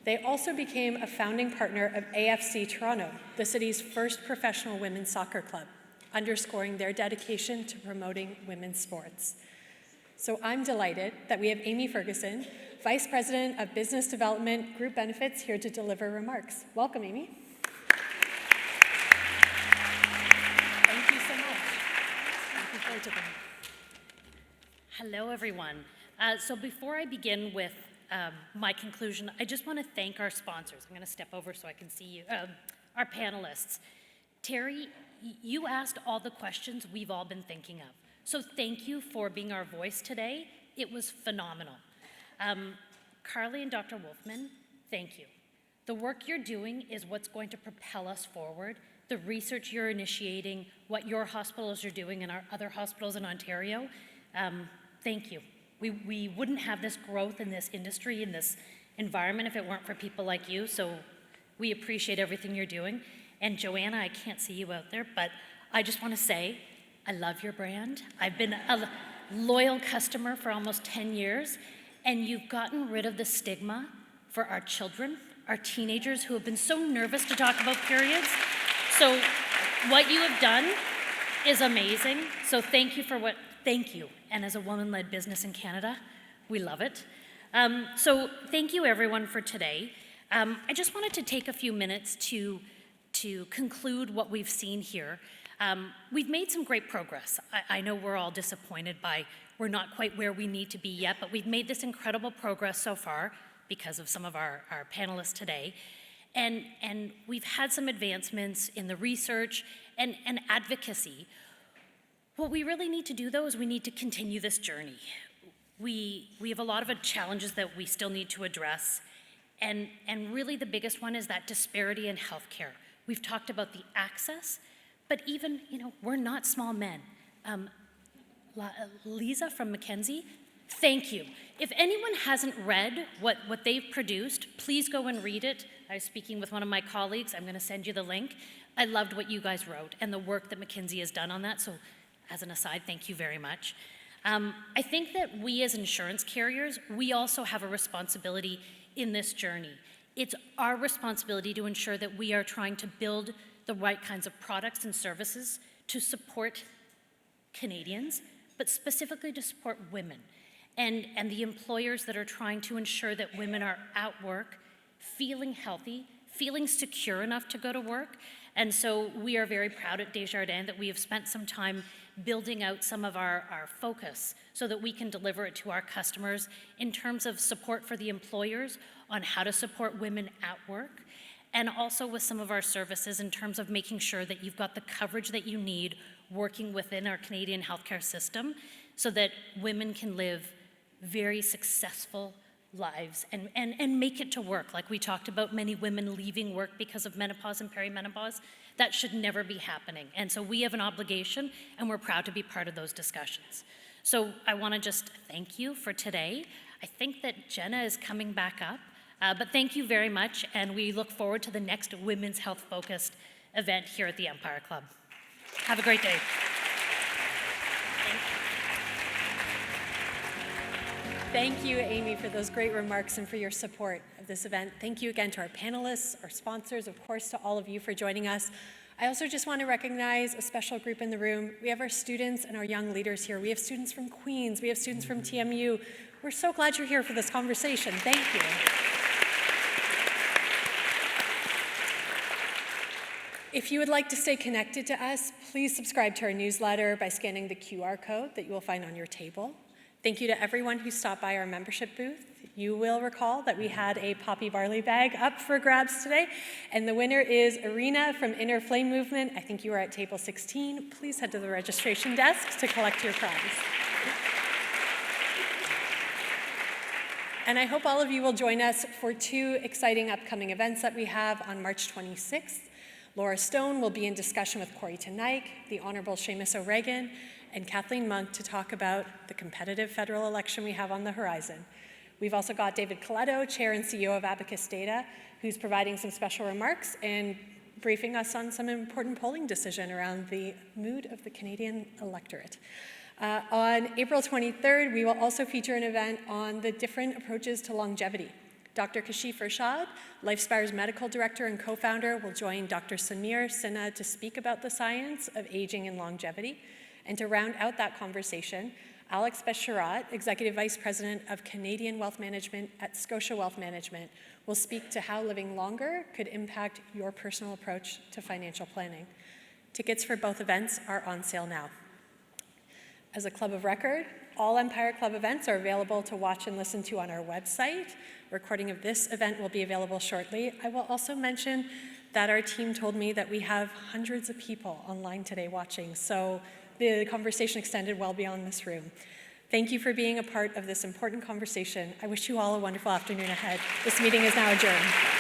They also became a founding partner of AFC Toronto, the city's first professional women's soccer club, underscoring their dedication to promoting women's sports. So I'm delighted that we have Amy Ferguson, Vice President of Business Development Group Benefits, here to deliver remarks. Welcome, Amy. Thank you so much. Looking forward to them. Hello, everyone. So before I begin with my conclusion, I just want to thank our sponsors. I'm going to step over so I can see you. Our panelists. Terry, you asked all the questions we've all been thinking of. So thank you for being our voice today. It was phenomenal. Carly and Dr. Wolfman, thank you. The work you're doing is what's going to propel us forward. The research you're initiating, what your hospitals are doing and our other hospitals in Ontario, thank you. We wouldn't have this growth in this industry, in this environment, if it weren't for people like you, so we appreciate everything you're doing. And Joanna, I can't see you out there, but I just want to say, I love your brand. I've been a loyal customer for almost 10 years, and you've gotten rid of the stigma for our children, our teenagers who have been so nervous to talk about periods. So what you have done is amazing. So thank you. And as a woman-led business in Canada, we love it. So thank you everyone for today. I just wanted to take a few minutes to conclude what we've seen here. We've made some great progress. I know we're all disappointed by we're not quite where we need to be yet, but we've made this incredible progress so far because of some of our panelists today. And we've had some advancements in the research and advocacy. What we really need to do, though, is we need to continue this journey. We have a lot of challenges that we still need to address, and really the biggest one is that disparity in healthcare. We've talked about the access, but even, we're not small men. Lisa from Mackenzie, thank you. If anyone hasn't read what they've produced, please go and read it. I was speaking with one of my colleagues. I'm going to send you the link. I loved what you guys wrote and the work that Mackenzie has done on that, so as an aside, thank you very much. I think that we as insurance carriers, we also have a responsibility in this journey. It's our responsibility to ensure that we are trying to build the right kinds of products and services to support Canadians, but specifically to support women and the employers that are trying to ensure that women are at work, feeling healthy, feeling secure enough to go to work. And so we are very proud at Desjardins that we have spent some time building out some of our focus so that we can deliver it to our customers in terms of support for the employers on how to support women at work, and also with some of our services in terms of making sure that you've got the coverage that you need working within our Canadian healthcare system so that women can live very successful lives and make it to work. Like we talked about many women leaving work because of menopause and perimenopause. That should never be happening. And so we have an obligation, and we're proud to be part of those discussions. So I want to just thank you for today. I think that Jenna is coming back up, but thank you very much, and we look forward to the next women's health-focused event here at the Empire Club. Have a great day. Thank you, Amy, for those great remarks and for your support of this event. Thank you again to our panelists, our sponsors, of course, to all of you for joining us. I also just want to recognize a special group in the room. We have our students and our young leaders here. We have students from Queen's. We have students from TMU. We're so glad you're here for this conversation. Thank you. If you would like to stay connected to us, please subscribe to our newsletter by scanning the QR code that you will find on your table. Thank you to everyone who stopped by our membership booth. You will recall that we had a Poppy Barley bag up for grabs today, and the winner is Arena from Inner Flame Movement. I think you are at table 16. Please head to the registration desk to collect your prize. And I hope all of you will join us for 2 exciting upcoming events that we have on March 26th. Laura Stone will be in discussion with Corey Tenaik, the Honorable Seamus O'Regan, and Kathleen Monk to talk about the competitive federal election we have on the horizon. We've also got David Coletto, Chair and CEO of Abacus Data, who's providing some special remarks and briefing us on some important polling decision around the mood of the Canadian electorate. On April 23rd, we will also feature an event on the different approaches to longevity. Dr. Kashif Rashad, LifeSpire's medical director and co-founder, will join Dr. Samir Sinha to speak about the science of aging and longevity. And to round out that conversation, Alex Besharat, Executive Vice President of Canadian Wealth Management at Scotia Wealth Management, will speak to how living longer could impact your personal approach to financial planning. Tickets for both events are on sale now. As a club of record, all Empire Club events are available to watch and listen to on our website. A recording of this event will be available shortly. I will also mention that our team told me that we have hundreds of people online today watching, so the conversation extended well beyond this room. Thank you for being a part of this important conversation. I wish you all a wonderful afternoon ahead. This meeting is now adjourned.